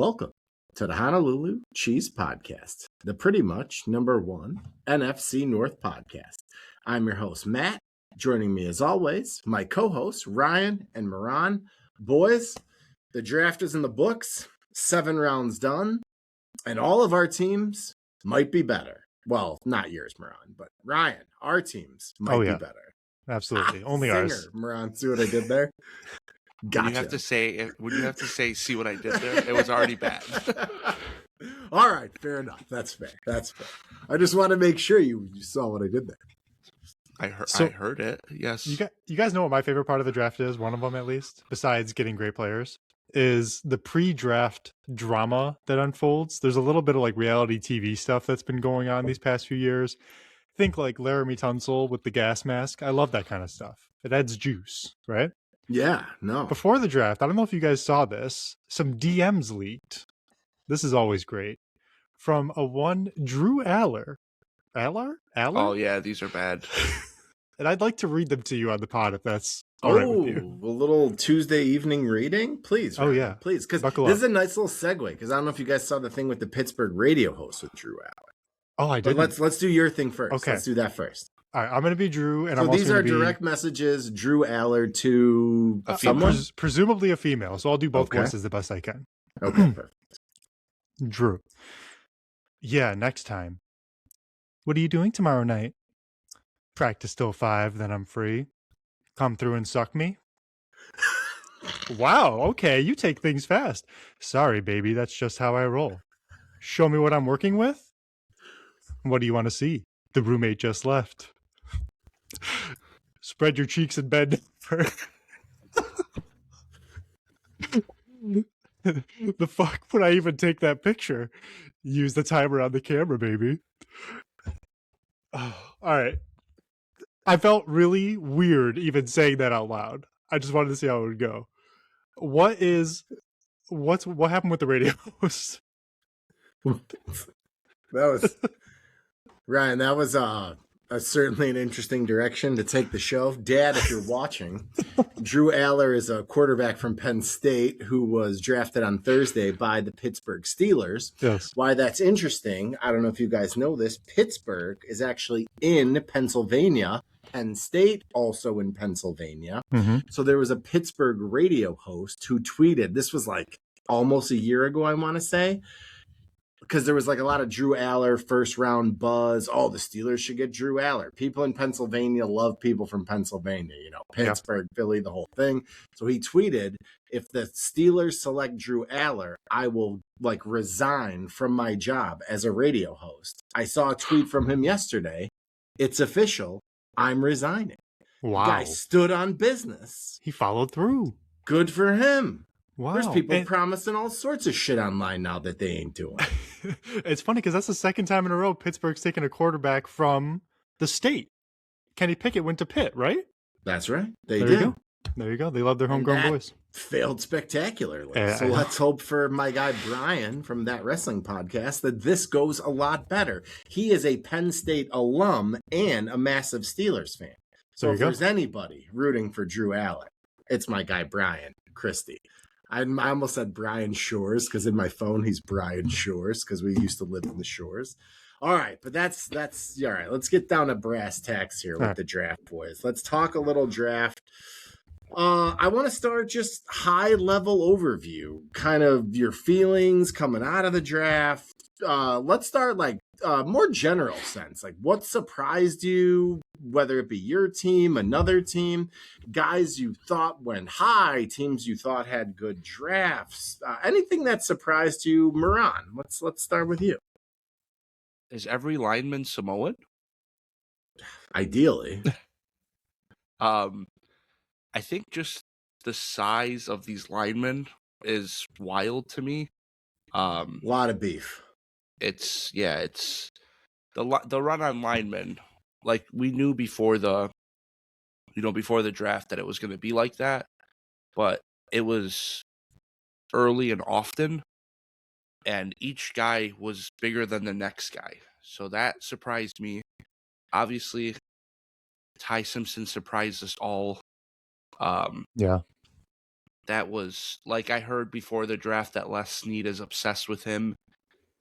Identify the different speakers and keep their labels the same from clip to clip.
Speaker 1: Welcome to the Honolulu Cheese Podcast, the pretty much #1 NFC North podcast. I'm your host, Matt. Joining me as always, my co-hosts, Ryan and Moran. Boys, the draft is in the books, 7 rounds done, and all of our teams might be better. Well, not yours, Moran, but Ryan, our teams might be better.
Speaker 2: Absolutely. Only ours.
Speaker 1: Moran, see what I did there? Gotcha.
Speaker 3: When you have to say, see what I did there, it was already bad.
Speaker 1: All right, fair enough. That's fair. I just want to make sure you saw what I did there.
Speaker 3: I heard it. Yes.
Speaker 2: You guys know what my favorite part of the draft is? One of them, at least, besides getting great players, is the pre-draft drama that unfolds. There's a little bit of like reality TV stuff that's been going on these past few years. Think like Laramie Tunsil with the gas mask. I love that kind of stuff. It adds juice, right?
Speaker 1: Yeah, no.
Speaker 2: Before the draft, I don't know if you guys saw this, some DMs leaked. This is always great. From a one Drew Aller. Aller?
Speaker 3: Oh, yeah, these are bad.
Speaker 2: And I'd like to read them to you on the pod if that's all right with you.
Speaker 1: A little Tuesday evening reading? Please. Ryan, yeah. Please. Because this is a nice little segue. Because I don't know if you guys saw the thing with the Pittsburgh radio host with Drew Aller.
Speaker 2: Oh, I did.
Speaker 1: Let's do your thing first.
Speaker 2: Okay.
Speaker 1: Let's do that first.
Speaker 2: All right, I'm going to be Drew, and
Speaker 1: so
Speaker 2: I'm also
Speaker 1: these are direct messages, Drew Aller to someone?
Speaker 2: Presumably a female, so I'll do both voices the best I can.
Speaker 1: Okay, perfect.
Speaker 2: Drew. Yeah, next time. What are you doing tomorrow night? Practice till 5, then I'm free. Come through and suck me? Wow, okay, you take things fast. Sorry, baby, that's just how I roll. Show me what I'm working with? What do you want to see? The roommate just left. Spread your cheeks and bend over. The fuck would I even take that picture? Use the timer on the camera, baby. Oh, all right. I felt really weird even saying that out loud. I just wanted to see how it would go. What happened with the radio host?
Speaker 1: Ryan, that was certainly an interesting direction to take the show. Dad, if you're watching, Drew Aller is a quarterback from Penn State who was drafted on Thursday by the Pittsburgh Steelers.
Speaker 2: Yes.
Speaker 1: Why that's interesting, I don't know if you guys know this, Pittsburgh is actually in Pennsylvania. Penn State also in Pennsylvania.
Speaker 2: Mm-hmm.
Speaker 1: So there was a Pittsburgh radio host who tweeted, this was like almost a year ago, I want to say, because there was like a lot of Drew Aller first round buzz. Oh, the Steelers should get Drew Aller. People in Pennsylvania love people from Pennsylvania, Pittsburgh, Philly, the whole thing. So he tweeted, if the Steelers select Drew Aller, I will resign from my job as a radio host. I saw a tweet from him yesterday. It's official. I'm resigning.
Speaker 2: Wow.
Speaker 1: The guy stood on business.
Speaker 2: He followed through.
Speaker 1: Good for him.
Speaker 2: Wow.
Speaker 1: There's people promising all sorts of shit online now that they ain't doing.
Speaker 2: It's funny because that's the second time in a row Pittsburgh's taken a quarterback from the state. Kenny Pickett went to Pitt, right?
Speaker 1: That's right.
Speaker 2: There you go. They love their homegrown boys.
Speaker 1: Failed spectacularly. So let's hope for my guy Brian from That Wrestling Podcast that this goes a lot better. He is a Penn State alum and a massive Steelers fan. So if there's anybody rooting for Drew Aller, it's my guy Brian Christie. I almost said Brian Shores because in my phone he's Brian Shores because we used to live in the Shores. All right, but that's all right. Let's get down to brass tacks here with the draft, boys. Let's talk a little draft. I want to start just high-level overview, kind of your feelings coming out of the draft. Let's start more general sense. What surprised you, whether it be your team, another team, guys you thought went high, teams you thought had good drafts, anything that surprised you. Moran, let's start with you.
Speaker 3: Is every lineman Samoan?
Speaker 1: Ideally.
Speaker 3: I think just the size of these linemen is wild to me.
Speaker 1: A lot of beef.
Speaker 3: It's the run on linemen. Like we knew before the draft that it was going to be like that, but it was early and often, and each guy was bigger than the next guy. So that surprised me. Obviously, Ty Simpson surprised us all. that was like I heard before the draft that Les Snead is obsessed with him,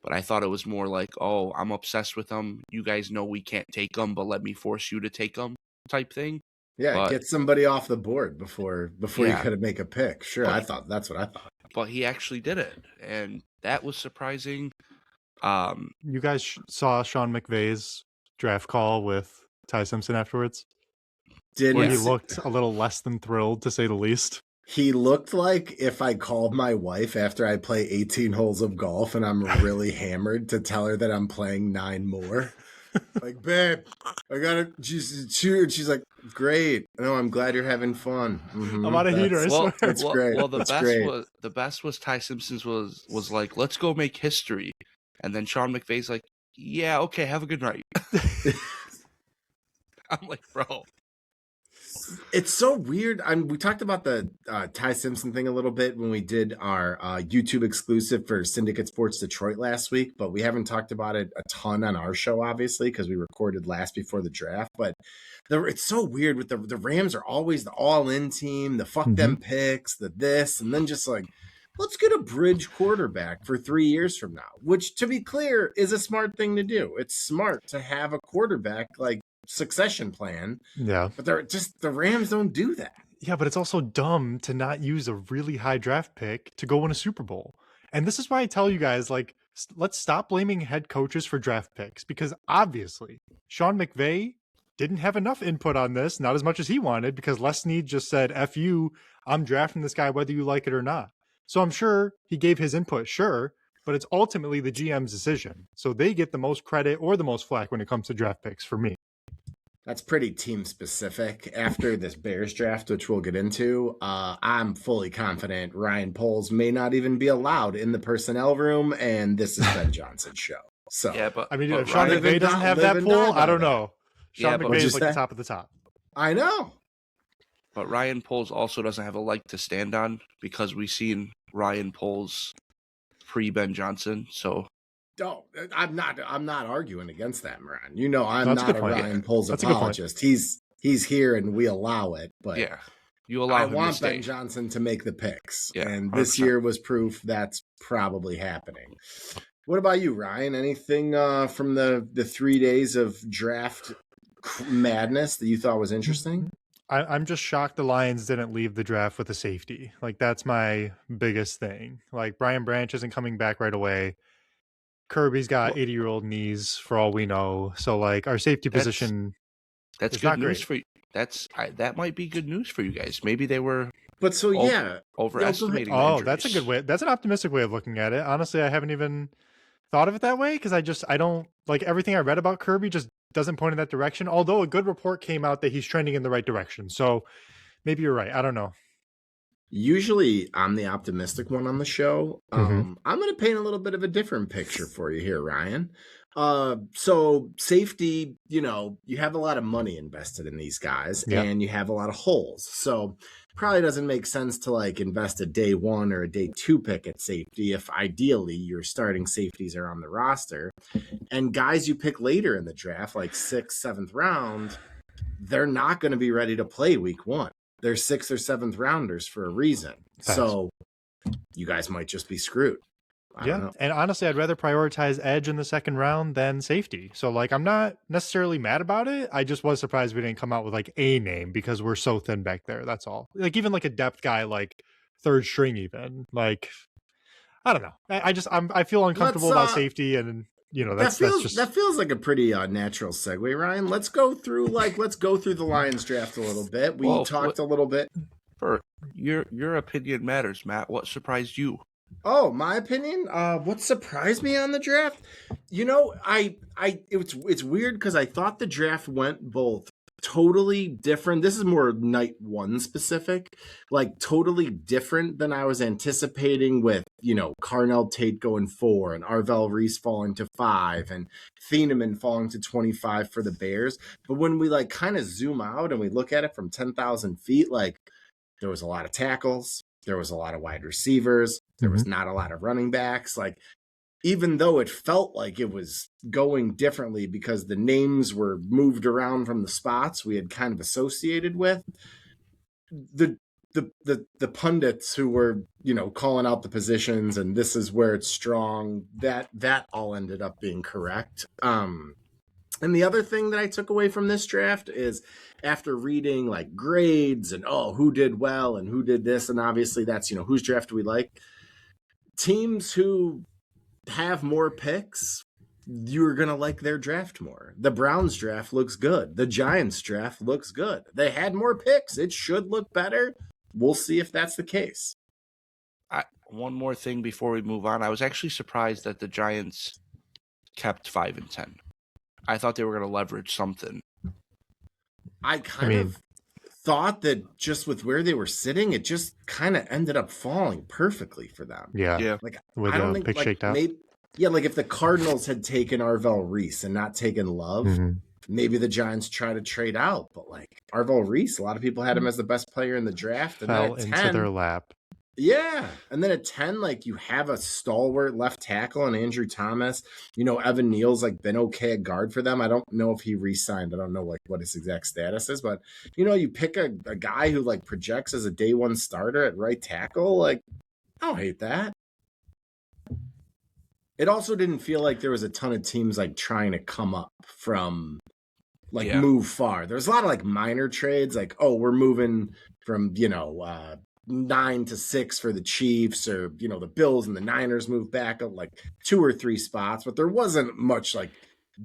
Speaker 3: but I thought it was more like, oh, I'm obsessed with him. You guys know we can't take him, but let me force you to take him type thing.
Speaker 1: Yeah,
Speaker 3: but,
Speaker 1: get somebody off the board before you
Speaker 3: Yeah.
Speaker 1: could make a pick. Sure,
Speaker 3: But-
Speaker 1: that's what I thought.
Speaker 3: But he actually did it, and that was surprising.
Speaker 2: You guys saw Sean McVay's draft call with Ty Simpson afterwards,
Speaker 1: Didn't
Speaker 2: where he
Speaker 1: s-
Speaker 2: looked a little less than thrilled, to say the least.
Speaker 1: He looked like if I called my wife after I play 18 holes of golf and I'm really hammered to tell her that I'm playing 9 more. Like, babe, I gotta. She's like, great. No, I'm glad you're having fun. Mhm,
Speaker 2: I'm on a heater, I
Speaker 1: that's-
Speaker 2: swear.
Speaker 1: That's great.
Speaker 3: Well, the
Speaker 1: That's
Speaker 3: best
Speaker 1: great.
Speaker 3: was Ty Simpson's was like, let's go make history, and then Sean McVay's like, yeah, okay, have a good night. I'm like, bro.
Speaker 1: It's so weird. We talked about the Ty Simpson thing a little bit when we did our YouTube exclusive for Syndicate Sports Detroit last week, but we haven't talked about it a ton on our show, obviously, because we recorded last before the draft. But it's so weird with the Rams are always the all-in team, the fuck them picks, the this, and then just like, let's get a bridge quarterback for 3 years from now, which, to be clear, is a smart thing to do. It's smart to have a quarterback like succession plan.
Speaker 2: Yeah.
Speaker 1: But the Rams don't do that.
Speaker 2: Yeah, but it's also dumb to not use a really high draft pick to go win a Super Bowl. And this is why I tell you guys, like, let's stop blaming head coaches for draft picks, because obviously Sean McVay didn't have enough input on this, not as much as he wanted, because Les Snead just said, F you, I'm drafting this guy whether you like it or not. So I'm sure he gave his input, sure, but it's ultimately the GM's decision. So they get the most credit or the most flack when it comes to draft picks for me.
Speaker 1: That's pretty team specific. After this Bears draft, which we'll get into, I'm fully confident Ryan Poles may not even be allowed in the personnel room, and this is Ben Johnson's show. So
Speaker 3: Yeah, but
Speaker 2: I mean,
Speaker 3: but
Speaker 2: if Sean
Speaker 3: Ryan-
Speaker 2: McVay doesn't have
Speaker 1: live
Speaker 2: that
Speaker 1: and
Speaker 2: pool,
Speaker 1: die
Speaker 2: I don't
Speaker 1: by
Speaker 2: know. Sean
Speaker 3: Yeah, but
Speaker 2: McVay is
Speaker 1: just
Speaker 2: like the
Speaker 1: that-
Speaker 2: top of the top.
Speaker 1: I know.
Speaker 3: But Ryan Poles also doesn't have a leg to stand on because we've seen Ryan Poles pre-Ben Johnson. So
Speaker 1: No, I'm not arguing against that, Moran. You know, I'm
Speaker 2: That's a
Speaker 1: not
Speaker 2: good
Speaker 1: a
Speaker 2: point.
Speaker 1: Ryan Poles
Speaker 2: That's a good point.
Speaker 1: apologist. He's here and we allow it, but
Speaker 3: yeah, you allow
Speaker 1: I
Speaker 3: him to
Speaker 1: want
Speaker 3: stay.
Speaker 1: Ben Johnson to make the picks.
Speaker 3: Yeah,
Speaker 1: and this
Speaker 3: 100%.
Speaker 1: year was proof that's probably happening. What about you, Ryan? Anything from the 3 days of draft madness that you thought was interesting?
Speaker 2: I'm just shocked the Lions didn't leave the draft with a safety. Like, that's my biggest thing. Like, Brian Branch isn't coming back right away. Kirby's got 80-year-old knees for all we know. So, like, our safety position.
Speaker 3: That's
Speaker 2: It's
Speaker 3: good
Speaker 2: not
Speaker 3: news
Speaker 2: great.
Speaker 3: for you. That might be good news for you guys. Maybe they were
Speaker 1: But so
Speaker 3: Oh,
Speaker 1: yeah,
Speaker 3: overestimating.
Speaker 2: Oh,
Speaker 3: the
Speaker 2: that's a
Speaker 3: injuries.
Speaker 2: good way. That's an optimistic way of looking at it. Honestly, I haven't even thought of it that way because I don't like everything I read about Kirby just doesn't point in that direction. Although a good report came out that he's trending in the right direction. So maybe you're right. I don't know.
Speaker 1: usually I'm the optimistic one on the show.
Speaker 2: Mhm.
Speaker 1: I'm going to paint a little bit of a different picture for you here, Ryan. So safety, you have a lot of money invested in these guys
Speaker 2: Yeah.
Speaker 1: and you have a lot of holes. So probably doesn't make sense to like invest a day 1 or a day 2 pick at safety if ideally your starting safeties are on the roster. And guys you pick later in the draft, like 6th, 7th round, they're not going to be ready to play week 1. They're 6th or 7th rounders for a reason.
Speaker 2: Facts.
Speaker 1: So you guys might just be screwed. I don't know.
Speaker 2: And honestly, I'd rather prioritize edge in the second round than safety. So like, I'm not necessarily mad about it. I just was surprised we didn't come out with like a name because we're so thin back there. That's all. Like even like a depth guy, like third string, even like, I don't know. I feel uncomfortable about safety, and that's
Speaker 1: that feels like a pretty natural segue, Ryan. Let's go through the Lions draft a little bit. We talked a little bit.
Speaker 3: Your opinion matters, Matt. What surprised you?
Speaker 1: Oh, my opinion. What surprised me on the draft? It's weird because I thought the draft went both totally different. This is more night 1 specific, like totally different than I was anticipating with, Carnell Tate going 4 and Arvell Reese falling to 5 and Thieneman falling to 25 for the Bears. But when we like kind of zoom out and we look at it from 10,000 feet, like there was a lot of tackles. There was a lot of wide receivers. There was not a lot of running backs. Like, even though it felt like it was going differently because the names were moved around from the spots we had kind of associated with, the the pundits who were, calling out the positions and this is where it's strong, that all ended up being correct. And the other thing that I took away from this draft is, after reading like grades and who did well and who did this, and obviously that's whose draft do we like, teams who have more picks, you're going to like their draft more. The Browns draft looks good. The Giants draft looks good. They had more picks. It should look better. We'll see if that's the case.
Speaker 3: One more thing before we move on. I was actually surprised that the Giants kept 5 and 10. I thought they were going to leverage something.
Speaker 1: I kind of thought that just with where they were sitting, it just kind of ended up falling perfectly for them.
Speaker 2: Yeah.
Speaker 1: Like,
Speaker 2: with
Speaker 1: I don't think
Speaker 2: pick shaked out.
Speaker 1: Like if the Cardinals had taken Arvell Reese and not taken Love, maybe the Giants try to trade out. But like Arvell Reese, a lot of people had him as the best player in the draft. And
Speaker 2: Fell
Speaker 1: then
Speaker 2: into their lap.
Speaker 1: Yeah. And then at 10, like you have a stalwart left tackle and Andrew Thomas. Evan Neal's like been okay at guard for them. I don't know if he re-signed. I don't know like what his exact status is, but you pick a guy who like projects as a day one starter at right tackle. Like, I don't hate that. It also didn't feel like there was a ton of teams like trying to come up from move far. There was a lot of like minor trades, like, we're moving from, 9 to 6 for the Chiefs, or, the Bills and the Niners moved back up like 2 or 3 spots, but there wasn't much like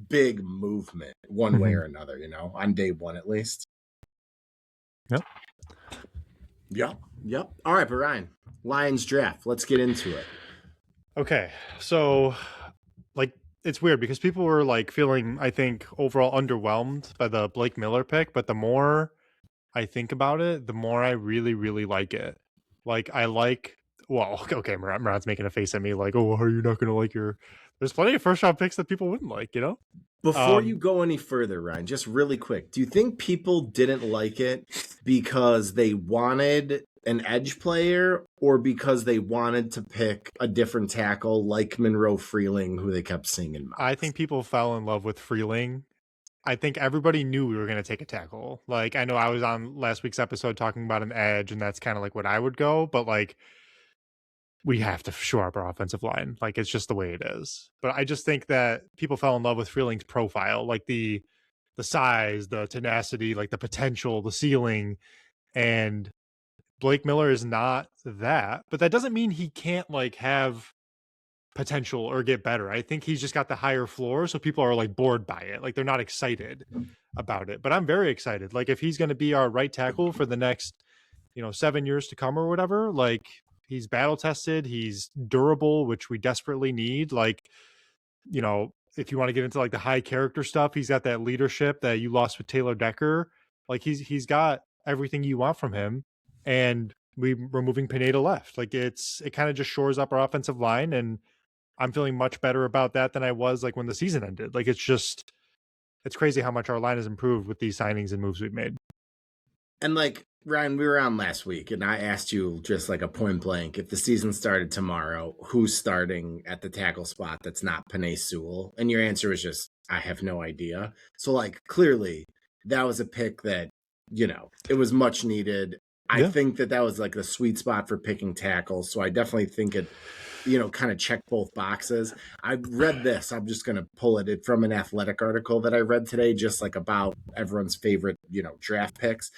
Speaker 1: big movement one way or another, on day one at least. Yep. All right, but Ryan, Lions draft. Let's get into it.
Speaker 2: Okay, so like it's weird because people were like feeling, I think, overall underwhelmed by the Blake Miller pick, but the more I think about it, the more I really, really like it. Like okay, Murat's making a face at me like, are you not going to like there's plenty of first round picks that people wouldn't like,
Speaker 1: Before you go any further, Ryan, just really quick, do you think people didn't like it because they wanted an edge player or because they wanted to pick a different tackle like Monroe Freeling, who they kept seeing in mocks?
Speaker 2: I think people fell in love with Freeling. I think everybody knew we were going to take a tackle. Like, I know I was on last week's episode talking about an edge, and that's kind of like what I would go, but like, we have to shore up our offensive line. Like, it's just the way it is. But I just think that people fell in love with Freeling's profile, like the size, the tenacity, like the potential, the ceiling, and Blake Miller is not that, but that doesn't mean he can't like have potential or get better. I think he's just got the higher floor, so people are like bored by it. Like they're not excited about it, but I'm very excited. Like if he's going to be our right tackle for the next, 7 years to come or whatever, like he's battle tested, he's durable, which we desperately need. Like, if you want to get into like the high character stuff, he's got that leadership that you lost with Taylor Decker. Like he's got everything you want from him. And we're moving Pineda left. Like it kind of just shores up our offensive line, and I'm feeling much better about that than I was like when the season ended. Like it's crazy how much our line has improved with these signings and moves we've made.
Speaker 1: And like Ryan, we were on last week, and I asked you just like a point blank, if the season started tomorrow, who's starting at the tackle spot that's not Penei Sewell? And your answer was just, I have no idea. So like clearly that was a pick that, it was much needed. I think that was like the sweet spot for picking tackles. So I definitely think it, kind of check both boxes. I read this. I'm just going to pull it from an Athletic article that I read today, just like about everyone's favorite, draft picks.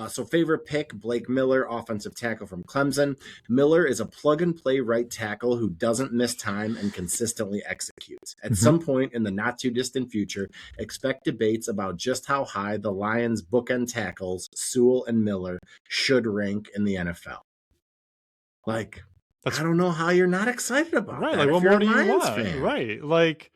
Speaker 1: So favorite pick, Blake Miller, offensive tackle from Clemson. Miller is a plug and play right tackle who doesn't miss time and consistently executes. At some point in the not too distant future, expect debates about just how high the Lions bookend tackles, Sewell and Miller, should rank in the NFL. Like, I don't know how you're not excited about that.
Speaker 2: Like, what more do you want? Fan. Right. Like,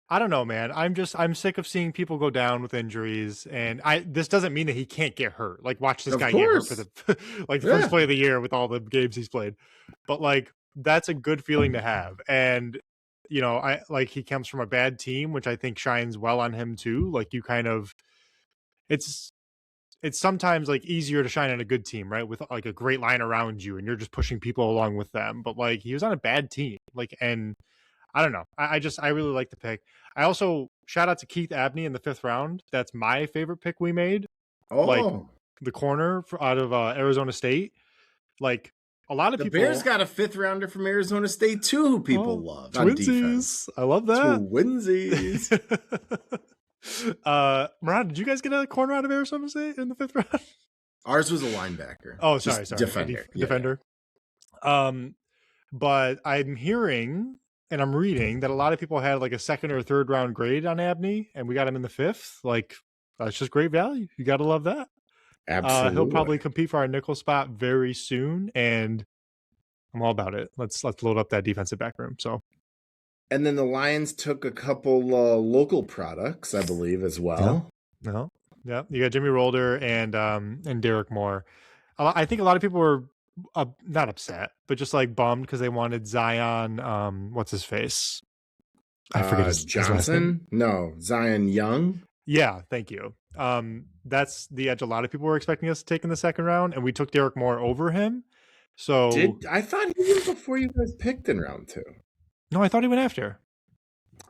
Speaker 2: I don't know, man. I'm sick of seeing people go down with injuries, and this doesn't mean that he can't get hurt. Like, watch this guy get hurt for the first play of the year with all the games he's played. But like, that's a good feeling to have. And I like he comes from a bad team, which I think shines well on him too. Like it's sometimes like easier to shine on a good team, right? With like a great line around you and you're just pushing people along with them. But like he was on a bad team. Like, and I don't know. I really like the pick. I also shout out to Keith Abney in the 5th round. That's my favorite pick we made. Like the corner out of Arizona State. Like a lot of
Speaker 1: The
Speaker 2: people.
Speaker 1: Bears got a 5th rounder from Arizona State too, who people love on defense.
Speaker 2: Twinsies. I love that.
Speaker 1: Twinsies.
Speaker 2: Moran, did you guys get a corner out of Arizona State in the 5th round?
Speaker 1: Ours was a linebacker.
Speaker 2: Oh, sorry.
Speaker 1: Defender.
Speaker 2: Defender. But I'm hearing and I'm reading that a lot of people had like a 2nd or 3rd round grade on Abney, and we got him in the 5th. Like, that's just great value. You got to love that.
Speaker 1: Absolutely.
Speaker 2: He'll probably compete for our nickel spot very soon, and I'm all about it. Let's load up that defensive back room. So,
Speaker 1: and then the Lions took a couple local products, I believe, as well.
Speaker 2: Yeah. You got Jimmy Rolder and Derek Moore. I think a lot of people were not upset, but just like bummed because they wanted Zion. What's his face? I forget his
Speaker 1: Johnson.
Speaker 2: His last name.
Speaker 1: No, Zion Young.
Speaker 2: Yeah, thank you. That's the edge a lot of people were expecting us to take in the 2nd round, and we took Derek Moore over him. So
Speaker 1: I thought he went before you guys picked in round 2.
Speaker 2: No, I thought he went after.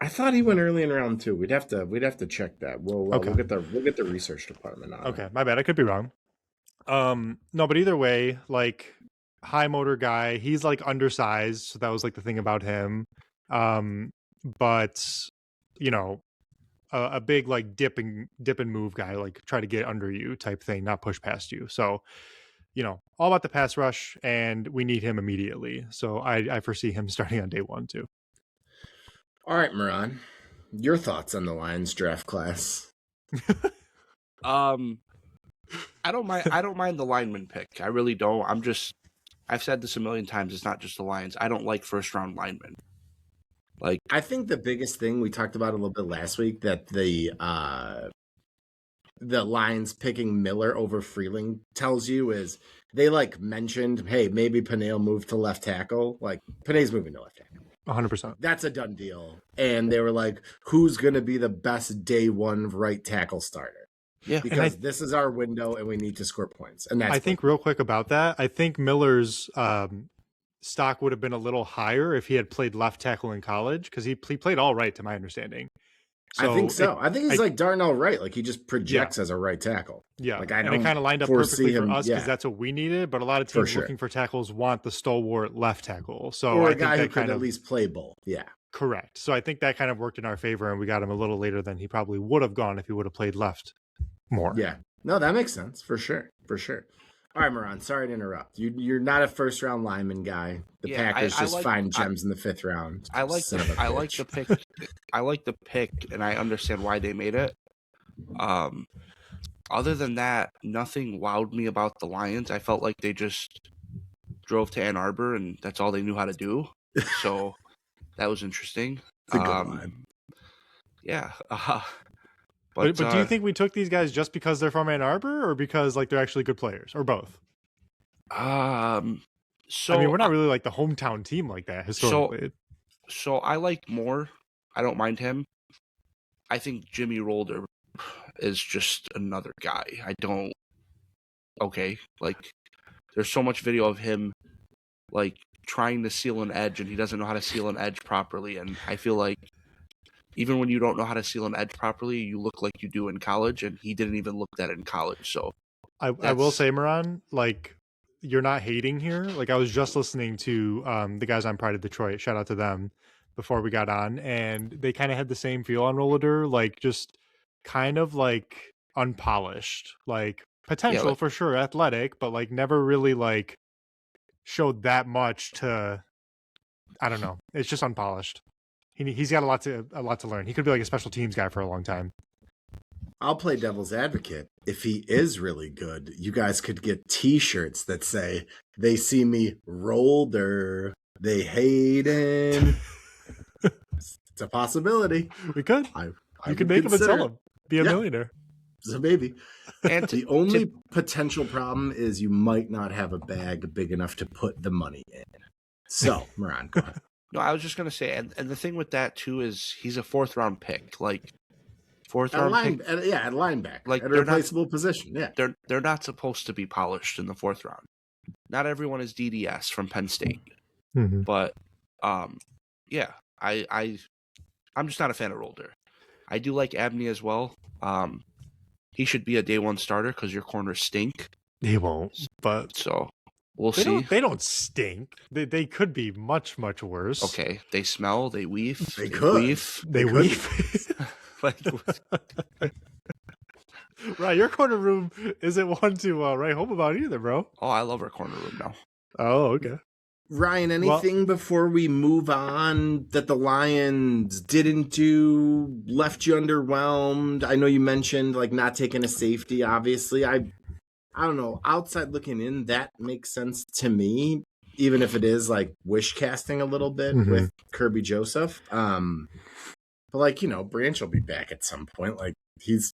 Speaker 1: I thought he went early in round 2. We'd have to check that. We'll get the research department on.
Speaker 2: Okay, my bad. I could be wrong. No, but either way, like high motor guy, he's like undersized, so that was like the thing about him. But you know, a big like dip and move guy, like try to get under you type thing, not push past you. So, you know, all about the pass rush, and we need him immediately. So I foresee him starting on day 1 too.
Speaker 1: All right, Moran, your thoughts on the Lions draft class?
Speaker 3: I don't mind the lineman pick. I really don't. I've said this a million times. It's not just the Lions. I don't like 1st round linemen. Like,
Speaker 1: I think the biggest thing we talked about a little bit last week, that the Lions picking Miller over Freeling tells you is they like mentioned, hey, maybe Panay moved to left tackle. Like, Panay's moving to left tackle.
Speaker 2: 100%.
Speaker 1: That's a done deal. And they were like, who's going to be the best day 1 right tackle starter?
Speaker 3: Yeah,
Speaker 1: because this is our window and we need to score points. And that's
Speaker 2: I think real quick about that. I think Miller's stock would have been a little higher if he had played left tackle in college, because he played all right to my understanding.
Speaker 1: So I think so. I think he's like Darnell Wright. Like, he just projects as a right tackle.
Speaker 2: Yeah.
Speaker 1: Like,
Speaker 2: and it kind of lined up perfectly for us because
Speaker 1: yeah.
Speaker 2: that's what we needed. But a lot of teams looking for tackles want the stalwart left tackle. So
Speaker 1: or
Speaker 2: I
Speaker 1: a guy who could at least play both. Yeah.
Speaker 2: Correct. So I think that kind of worked in our favor, and we got him a little later than he probably would have gone if he would have played left more.
Speaker 1: Yeah. No, that makes sense. For sure. All right, Moran, sorry to interrupt. You're not a 1st round lineman guy. The Packers find gems in the 5th round.
Speaker 3: I like the pick. I like the pick, and I understand why they made it. Other than that, nothing wowed me about the Lions. I felt like they just drove to Ann Arbor, and that's all they knew how to do. So that was interesting.
Speaker 1: It's a good line.
Speaker 3: Yeah.
Speaker 2: But do you think we took these guys just because they're from Ann Arbor, or because like they're actually good players, or both?
Speaker 3: So
Speaker 2: I mean, we're not really like the hometown team like that historically.
Speaker 3: So I like Moore. I don't mind him. I think Jimmy Rolder is just another guy. Like, there's so much video of him like trying to seal an edge, and he doesn't know how to seal an edge properly. And I feel like even when you don't know how to seal an edge properly, you look like you do in college, and he didn't even look that in college. So
Speaker 2: I will say, Moran, like, you're not hating here. Like, I was just listening to the guys on Pride of Detroit, shout out to them, before we got on, and they kind of had the same feel on Rollader, like just kind of like unpolished, like potential for sure, athletic, but like never really like showed that much to, I don't know. It's just unpolished. He's got a lot to learn. He could be like a special teams guy for a long time.
Speaker 1: I'll play devil's advocate. If he is really good, you guys could get T-shirts that say, "They see me Rolder, they hate him." It's a possibility.
Speaker 2: We could. You could make him and sell him. Be a millionaire.
Speaker 1: So maybe. And the only potential problem is you might not have a bag big enough to put the money in. So, Moran, go ahead.
Speaker 3: No, I was just going to say, and the thing with that, too, is he's a 4th round pick. Like, 4th round pick.
Speaker 1: At linebacker.
Speaker 3: Like,
Speaker 1: at a replaceable position, yeah.
Speaker 3: They're not supposed to be polished in the 4th round. Not everyone is DDS from Penn State.
Speaker 2: Mm-hmm.
Speaker 3: But, yeah, I'm just not a fan of Rolder. I do like Abney as well. He should be a day 1 starter because your corners stink.
Speaker 2: He won't, but...
Speaker 3: So, We'll see.
Speaker 2: They don't stink. They could be much, much worse.
Speaker 3: Okay, they smell, they weave.
Speaker 1: They could.
Speaker 3: Weave.
Speaker 2: They weave.
Speaker 3: Like,
Speaker 2: Right, your corner room isn't one to write home about either, bro.
Speaker 3: oh, I love our corner room now.
Speaker 2: Oh, okay.
Speaker 1: Ryan, anything before we move on that the Lions didn't do, left you underwhelmed? I know you mentioned like not taking a safety, obviously. I don't know. Outside looking in, that makes sense to me, even if it is like wish casting a little bit with Kirby Joseph. But like, Branch will be back at some point. Like he's,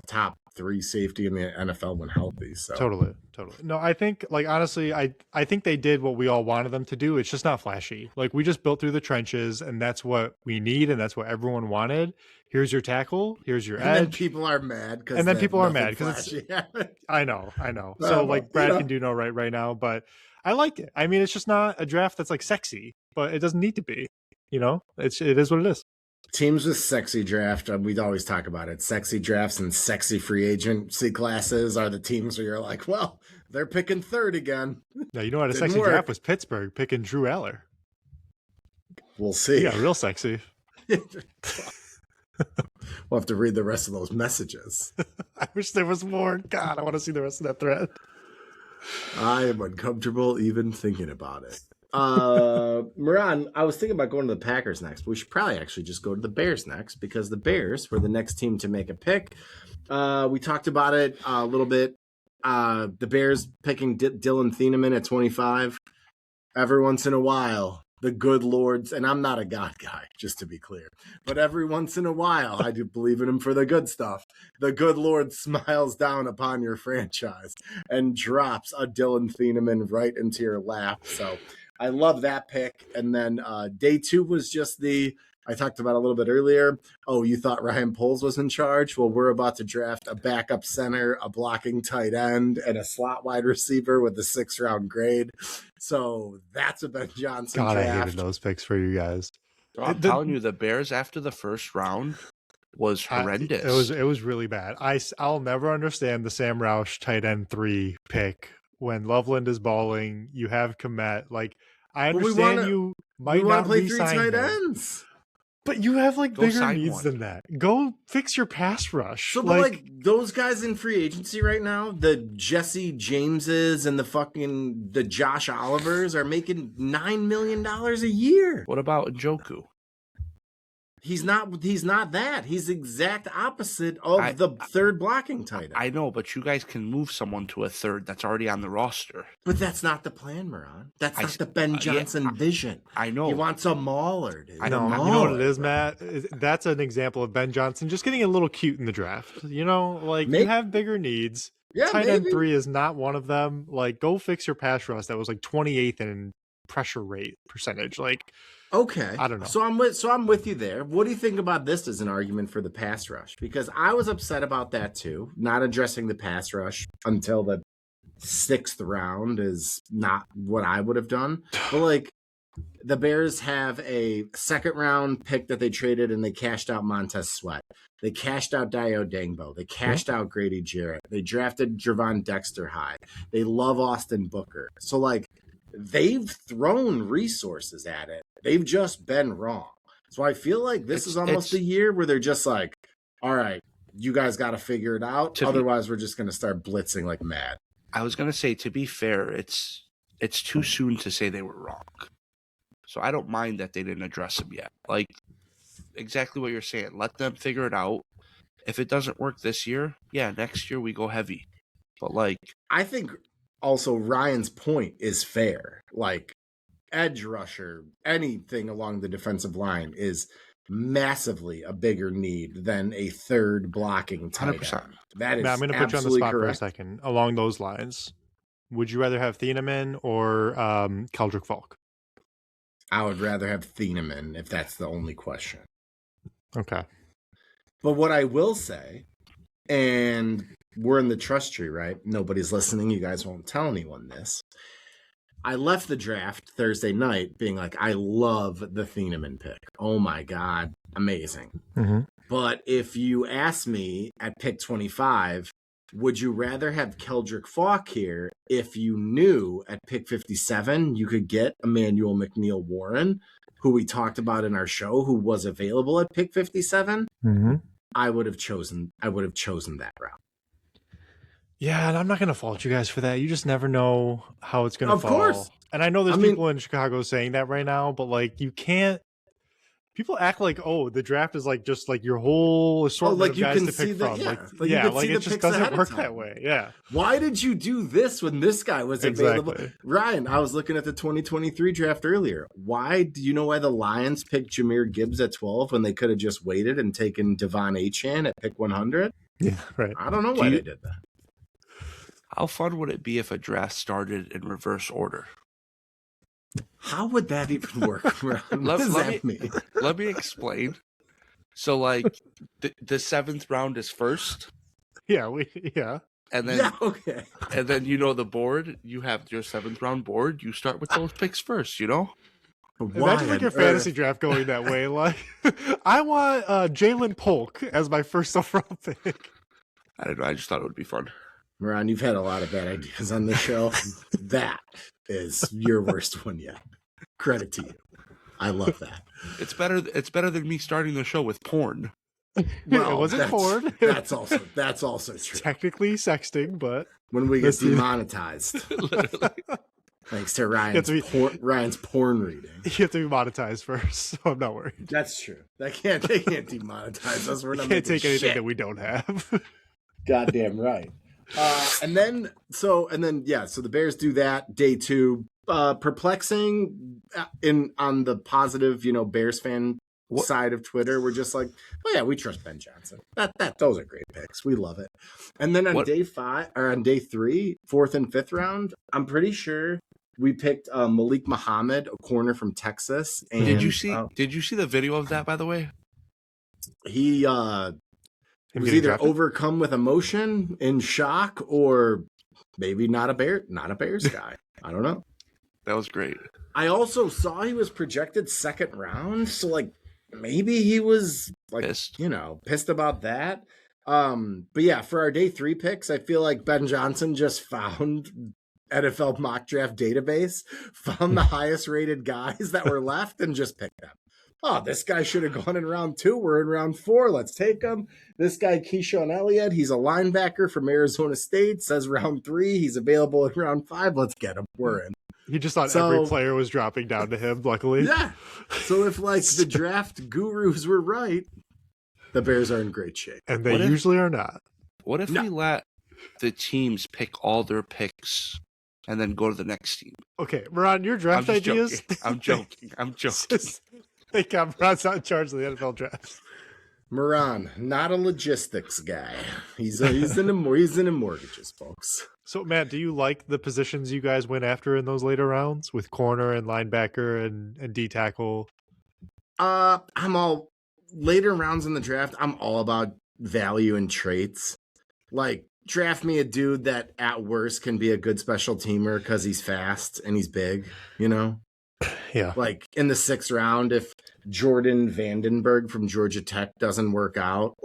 Speaker 1: top 3 safety in the NFL when healthy. So
Speaker 2: Totally. No, I think like honestly, I think they did what we all wanted them to do. It's just not flashy. Like we just built through the trenches, and that's what we need, and that's what everyone wanted. Here's your tackle. Here's your edge.
Speaker 1: And then people are mad because
Speaker 2: I know. So like Brad can do no right now, but I like it. I mean, it's just not a draft that's like sexy, but it doesn't need to be. It is what it is.
Speaker 1: Teams with sexy draft, we'd always talk about it. Sexy drafts and sexy free agency classes are the teams where you're like, well, they're picking 3rd again.
Speaker 2: Now, you know what a sexy draft was? Pittsburgh picking Drew Aller.
Speaker 1: We'll see.
Speaker 2: Yeah, real sexy.
Speaker 1: We'll have to read the rest of those messages.
Speaker 2: I wish there was more. God, I want to see the rest of that thread.
Speaker 1: I am uncomfortable even thinking about it. Moran, I was thinking about going to the Packers next. We should probably actually just go to the Bears next because the Bears were the next team to make a pick. We talked about it a little bit. The Bears picking Dylan Thieneman at 25. Every once in a while, the good Lord's, and I'm not a God guy, just to be clear, but every once in a while, I do believe in him for the good stuff. The good Lord smiles down upon your franchise and drops a Dylan Thieneman right into your lap. So I love that pick. And then day 2 was just I talked about a little bit earlier. Oh, you thought Ryan Poles was in charge? Well, we're about to draft a backup center, a blocking tight end, and a slot wide receiver with the 6th round grade. So that's a Ben Johnson
Speaker 2: God,
Speaker 1: draft.
Speaker 2: I hated those picks for you guys.
Speaker 3: I'm telling you, the Bears after the 1st round was horrendous.
Speaker 2: It was really bad. I'll never understand the Sam Roush tight end 3 pick when Loveland is balling. You have Kmet. Like I understand you might not
Speaker 1: play 3
Speaker 2: re-sign
Speaker 1: tight
Speaker 2: him,
Speaker 1: ends.
Speaker 2: but you have like
Speaker 3: Go
Speaker 2: bigger needs
Speaker 3: one.
Speaker 2: than that. Go fix your pass rush.
Speaker 1: So, but like those guys in free agency right now, the Jesse Jameses and the Josh Olivers are making $9 million a year.
Speaker 3: What about Njoku?
Speaker 1: He's not that. He's the exact opposite of the 3rd blocking tight end.
Speaker 3: I know, but you guys can move someone to a 3rd that's already on the roster.
Speaker 1: But that's not the plan, Moran. That's not the Ben Johnson vision.
Speaker 3: I know.
Speaker 1: He wants a mauler, dude.
Speaker 2: I know. You know what it is, Matt? That's an example of Ben Johnson just getting a little cute in the draft. You have bigger needs.
Speaker 1: Yeah,
Speaker 2: tight end 3 is not one of them. Like, go fix your pass rush. That was like 28th in pressure rate percentage. Like,
Speaker 1: okay,
Speaker 2: I don't know.
Speaker 1: So I'm with you there. What do you think about this as an argument for the pass rush? Because I was upset about that too. Not addressing the pass rush until the 6th round is not what I would have done. But like, the Bears have a 2nd round pick that they traded, and they cashed out Montez Sweat. They cashed out Dio Dangbo. They cashed out Grady Jarrett. They drafted Javon Dexter high. They love Austin Booker. So like, they've thrown resources at it. They've just been wrong. So I feel like this is almost a year where they're just like, all right, you guys got to figure it out. Otherwise, we're just going to start blitzing like mad.
Speaker 3: I was going to say, to be fair, it's too soon to say they were wrong. So I don't mind that they didn't address them yet. Like, exactly what you're saying. Let them figure it out. If it doesn't work this year, next year we go heavy. But like,
Speaker 1: I think also Ryan's point is fair. Like, edge rusher, anything along the defensive line is massively a bigger need than a 3rd blocking tight
Speaker 3: 100%.
Speaker 1: end. That is
Speaker 2: Now, I'm going to put you on the spot for a second. Along those lines, would you rather have Thieneman or Keldrick Falk?
Speaker 1: I would rather have Thieneman if that's the only question.
Speaker 2: Okay.
Speaker 1: But what I will say, and we're in the trust tree, right? Nobody's listening. You guys won't tell anyone this. I left the draft Thursday night being like, I love the Thieneman pick. Oh my God, amazing.
Speaker 2: Mm-hmm.
Speaker 1: But if you ask me at pick 25, Would you rather have Keldrick Falk here if you knew at pick 57 you could get Emmanuel McNeil Warren, who we talked about in our show, who was available at pick 57?
Speaker 2: Mm-hmm.
Speaker 1: I would have chosen that route.
Speaker 2: Yeah, and I'm not going to fault you guys for that. You just never know how it's going to fall.
Speaker 1: Of course.
Speaker 2: And I know there's people in Chicago saying that right now, but like you can't. People act like, oh, the draft is like just like your whole assortment of guys to pick from. It just doesn't work that way. Yeah.
Speaker 1: Why did you do this when this guy was available?
Speaker 2: Exactly.
Speaker 1: Ryan, I was looking at the 2023 draft earlier. Why do you know why the Lions picked Jahmyr Gibbs at 12 when they could have just waited and taken Devon Achane at pick 100?
Speaker 2: Yeah, right.
Speaker 1: I don't know why they did that.
Speaker 3: How fun would it be if a draft started in reverse order?
Speaker 1: How would that even work? What does that mean?
Speaker 3: Let me explain. So, like, the 7th round is first.
Speaker 2: Yeah,
Speaker 3: And then,
Speaker 1: okay.
Speaker 3: And then the board. You have your 7th round board. You start with those picks first.
Speaker 2: Imagine like your fantasy draft going that way. Like, I want Jalen Polk as my first overall pick.
Speaker 3: I don't know. I just thought it would be fun.
Speaker 1: Moran, you've had a lot of bad ideas on the show. That is your worst one yet. Credit to you. I love that.
Speaker 3: It's better than me starting the show with porn.
Speaker 2: Well, it wasn't porn.
Speaker 1: That's also true.
Speaker 2: Technically sexting, but
Speaker 1: when we get demonetized. Thanks to Ryan's porn reading.
Speaker 2: You have to be monetized first, so I'm not worried.
Speaker 1: That's true. They can't demonetize us. We're not
Speaker 2: can't take anything
Speaker 1: shit
Speaker 2: that we don't have.
Speaker 1: Goddamn right. And then the Bears do that day 2. Perplexing on the positive, Bears fan side of Twitter. We're just like, oh yeah, we trust Ben Johnson. Those are great picks. We love it. And then on day 3, 4th and 5th round, I'm pretty sure we picked Malik Muhammad, a corner from Texas. And
Speaker 3: Did you see the video of that, by the way?
Speaker 1: He was either overcome with emotion, in shock, or maybe not a Bears guy. I don't know.
Speaker 3: That was great.
Speaker 1: I also saw he was projected 2nd round, so like maybe he was like pissed about that. But yeah, for our day 3 picks, I feel like Ben Johnson just found NFL mock draft database, found the highest rated guys that were left, and just picked them. Oh, this guy should have gone in round 2. We're in round 4. Let's take him. This guy, Keyshawn Elliott, he's a linebacker from Arizona State. Says round 3. He's available in round 5. Let's get him. We're in.
Speaker 2: He just thought every player was dropping down to him, luckily.
Speaker 1: Yeah. So if the draft gurus were right, the Bears are in great shape.
Speaker 2: And they usually are not.
Speaker 3: What if we let the teams pick all their picks and then go to the next team?
Speaker 2: Okay, Moran, your draft ideas?
Speaker 3: I'm joking.
Speaker 2: Thank God Moran's not in charge of the NFL draft.
Speaker 1: Moran, not a logistics guy. He's in the mortgages, folks.
Speaker 2: So, Matt, do you like the positions you guys went after in those later rounds with corner and linebacker and D tackle?
Speaker 1: I'm all later rounds in the draft. I'm all about value and traits. Like, draft me a dude that at worst can be a good special teamer because he's fast and he's big,
Speaker 2: Yeah.
Speaker 1: Like in the 6th round, if Jordan Vandenberg from Georgia Tech doesn't work out,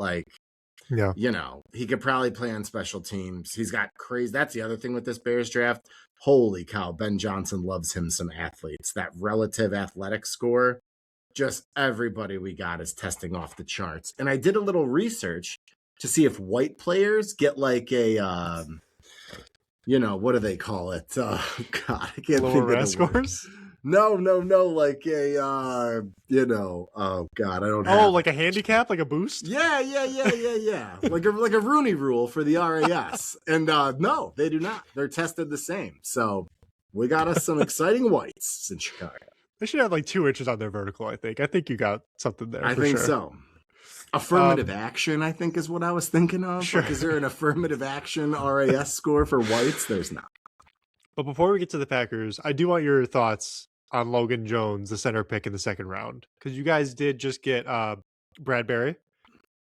Speaker 1: he could probably play on special teams. He's got crazy. That's the other thing with this Bears draft. Holy cow, Ben Johnson loves him some athletes. That relative athletic score, just everybody we got is testing off the charts. And I did a little research to see if white players get like a, what do they call it? God, I can't
Speaker 2: lower
Speaker 1: think of
Speaker 2: RAS scores?
Speaker 1: No, like a, oh God, I don't have.
Speaker 2: Oh, like a handicap, like a boost?
Speaker 1: Yeah. like a Rooney rule for the RAS. And no, they do not. They're tested the same. So we got us some exciting whites in Chicago.
Speaker 2: They should have like 2 inches on their vertical, I think. I think you got something there.
Speaker 1: I think so. Affirmative action, I think, is what I was thinking of.
Speaker 2: Sure.
Speaker 1: Like, is there an affirmative action RAS score for whites? There's not.
Speaker 2: But before we get to the Packers, I do want your thoughts on Logan Jones, the center pick in the 2nd round. Because you guys did just get Bradbury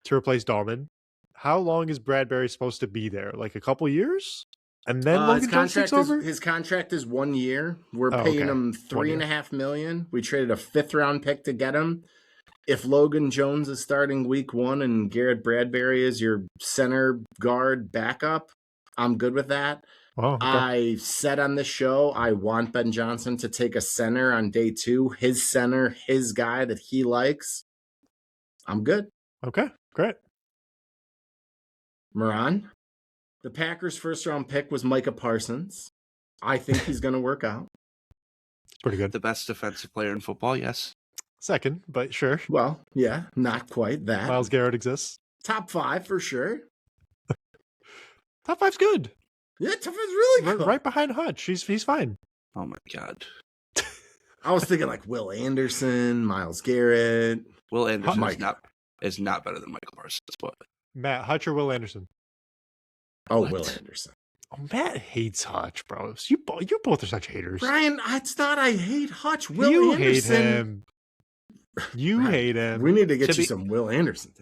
Speaker 2: to replace Dahlman. How long is Bradbury supposed to be there? Like a couple years? And then Logan Jones takes over?
Speaker 1: His contract is 1 year. We're paying him $3.5 million. We traded a 5th round pick to get him. If Logan Jones is starting week 1 and Garrett Bradbury is your center guard backup, I'm good with that.
Speaker 2: Oh, okay.
Speaker 1: I said on the show, I want Ben Johnson to take a center on day 2. His center, his guy that he likes. I'm good.
Speaker 2: Okay, great.
Speaker 1: Moran, the Packers' first-round pick was Micah Parsons. I think he's going to work out.
Speaker 2: Pretty good.
Speaker 3: The best defensive player in football, yes.
Speaker 2: Second, but sure.
Speaker 1: Well, yeah, not quite that.
Speaker 2: Myles Garrett exists.
Speaker 1: Top 5 for sure.
Speaker 2: Top 5's good.
Speaker 1: Yeah, top 5's really good.
Speaker 2: Right behind Hutch. He's fine.
Speaker 3: Oh my God.
Speaker 1: I was thinking like Will Anderson, Myles Garrett.
Speaker 3: Will Anderson is not better than Michael Parsons, but
Speaker 2: Matt, Hutch or Will Anderson?
Speaker 1: Oh,
Speaker 3: What?
Speaker 1: Will Anderson.
Speaker 2: Oh, Matt hates Hutch, bro. You both are such haters.
Speaker 1: Brian, it's not I hate Hutch. Will
Speaker 2: you
Speaker 1: Anderson.
Speaker 2: hate him. You
Speaker 1: Brian,
Speaker 2: hate him.
Speaker 1: We need to get you some Will Anderson.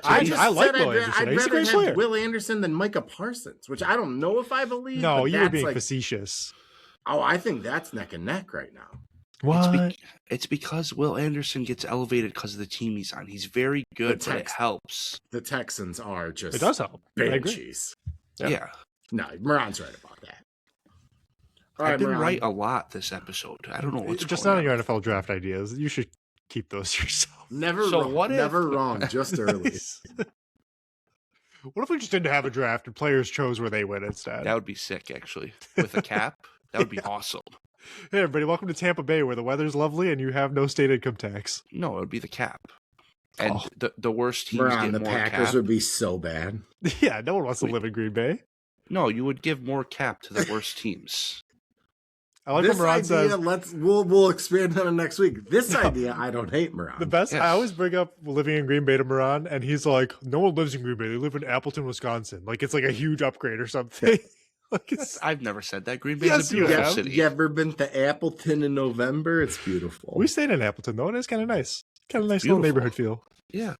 Speaker 2: I like
Speaker 1: said
Speaker 2: Will Anderson.
Speaker 1: I'd
Speaker 2: He's a great
Speaker 1: rather
Speaker 2: player.
Speaker 1: have Will Anderson than Micah Parsons, which I don't know if I believe.
Speaker 2: No,
Speaker 1: but
Speaker 2: you were
Speaker 1: that's
Speaker 2: being
Speaker 1: like,
Speaker 2: facetious.
Speaker 1: Oh, I think that's neck and neck right now.
Speaker 2: What?
Speaker 3: it's because Will Anderson gets elevated because of the team he's on. He's very good, but it helps.
Speaker 1: The Texans are just
Speaker 2: It does help. I agree.
Speaker 1: banshees.
Speaker 3: Yeah.
Speaker 1: No, Moran's right about that. All
Speaker 3: I've
Speaker 1: right,
Speaker 3: been
Speaker 1: Moran.
Speaker 3: right a lot this episode. I don't know what's
Speaker 2: Just
Speaker 3: going
Speaker 2: not
Speaker 3: on.
Speaker 2: your NFL draft ideas. You should keep those yourself.
Speaker 1: Never
Speaker 3: So
Speaker 1: wrong.
Speaker 3: what if-
Speaker 1: Never wrong. Just early.
Speaker 2: What if we just didn't have a draft and players chose where they went instead?
Speaker 3: That would be sick, actually. With a cap, that would be awesome.
Speaker 2: Hey, everybody, welcome to Tampa Bay, where the weather's lovely and you have no state income tax.
Speaker 3: No, it would be the cap. And
Speaker 2: Oh.
Speaker 3: the worst teams
Speaker 1: Moran,
Speaker 3: get
Speaker 1: the
Speaker 3: more
Speaker 1: Packers
Speaker 3: cap.
Speaker 1: would be so bad.
Speaker 2: Yeah, no one wants to live in Green Bay.
Speaker 3: No, you would give more cap to the worst teams.
Speaker 2: I like
Speaker 1: This
Speaker 2: what Moran
Speaker 1: idea,
Speaker 2: says.
Speaker 1: we'll expand on it next week. This idea, I don't hate Moran.
Speaker 2: The best,
Speaker 3: Yes.
Speaker 2: I always bring up living in Green Bay to Moran, and he's like, no one lives in Green Bay. They live in Appleton, Wisconsin. Like, it's like a huge upgrade or something. Like it's,
Speaker 3: I've never said that. Green Bay
Speaker 2: Yes,
Speaker 3: is a
Speaker 2: you
Speaker 3: beautiful
Speaker 2: have.
Speaker 3: city.
Speaker 1: You ever been to Appleton in November? It's beautiful.
Speaker 2: we stayed in Appleton, though, and it's kind of nice. Kind of nice little
Speaker 3: Beautiful.
Speaker 2: neighborhood feel.
Speaker 3: Yeah.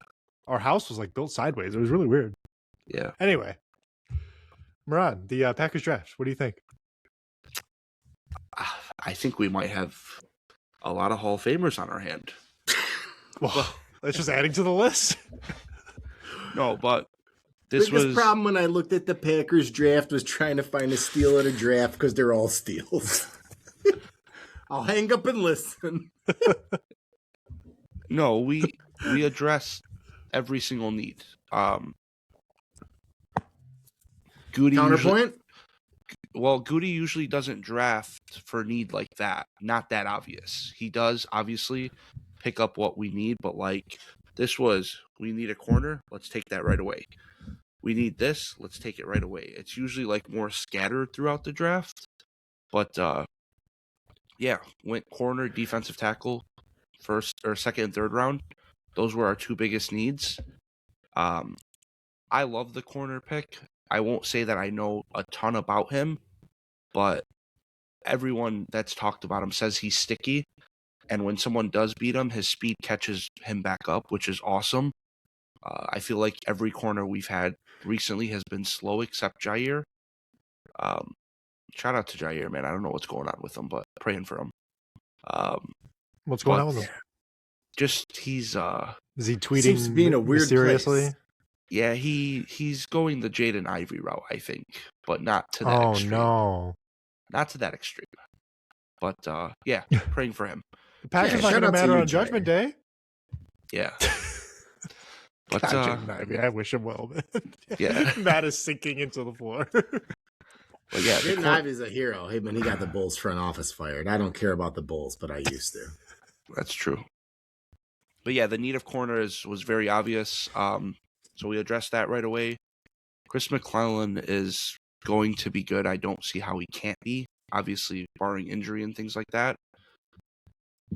Speaker 2: Our house was like built sideways. It was really weird.
Speaker 3: Yeah.
Speaker 2: Anyway, Moran, the Packers draft. What do you think?
Speaker 3: I think we might have a lot of Hall of Famers on our hand.
Speaker 2: Well, that's just adding to the list.
Speaker 3: No, but this
Speaker 1: Biggest
Speaker 3: was
Speaker 1: problem when I looked at the Packers draft was trying to find a steal at a draft because they're all steals. I'll hang up and listen.
Speaker 3: no, we addressed every single need. Goody
Speaker 1: Counterpoint?
Speaker 3: Goody usually doesn't draft for need like that. Not that obvious. He does obviously pick up what we need, but like this was, we need a corner, let's take that right away. We need this, let's take it right away. It's usually like more scattered throughout the draft. But yeah, went corner, defensive tackle, first or second and third round. Those were our two biggest needs. I love the corner pick. I won't say that I know a ton about him, but everyone that's talked about him says he's sticky. And when someone does beat him, his speed catches him back up, which is awesome. I feel like every corner we've had recently has been slow except Jair. Shout out to Jair, man. I don't know what's going on with him, but praying for him.
Speaker 2: What's going
Speaker 3: But-
Speaker 2: on with him?
Speaker 3: Just he's
Speaker 2: Is he tweeting
Speaker 1: Seems to be in a weird
Speaker 2: mysteriously?
Speaker 1: place.
Speaker 3: yeah, he's going the Jaden Ivey route, I think, but not to that
Speaker 2: Oh
Speaker 3: extreme.
Speaker 2: no!
Speaker 3: Not to that extreme. But yeah, praying for him.
Speaker 2: The Packers not
Speaker 1: shout
Speaker 2: going to
Speaker 1: out to
Speaker 2: matter
Speaker 1: you,
Speaker 2: on Judgment
Speaker 1: Jair.
Speaker 2: Day.
Speaker 3: Yeah. But
Speaker 2: God, I wish him well.
Speaker 3: Yeah.
Speaker 2: Matt is sinking into the floor.
Speaker 3: but yeah, the
Speaker 1: Jaden Ivey's a hero. Hey, man, he got the Bulls front office fired. I don't care about the Bulls, but I used to.
Speaker 3: that's true. But yeah, the need of corners was very obvious. So we addressed that right away. Chris McClellan is going to be good. I don't see how he can't be, obviously, barring injury and things like that.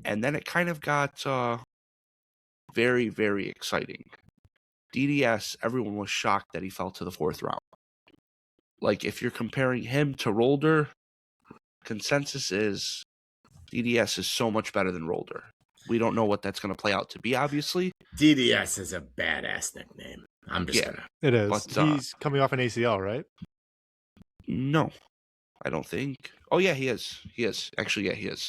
Speaker 3: And then it kind of got very, very exciting. DDS, everyone was shocked that he fell to the fourth round. Like, if you're comparing him to Rolder, consensus is DDS is so much better than Rolder. We don't know what that's going to play out to be, obviously.
Speaker 1: DDS is a badass nickname. I'm just
Speaker 3: Yeah.
Speaker 1: gonna.
Speaker 2: It is.
Speaker 3: But,
Speaker 2: He's coming off an ACL, right?
Speaker 3: No, I don't think. Oh, yeah, he is. He is. Actually, yeah, he is.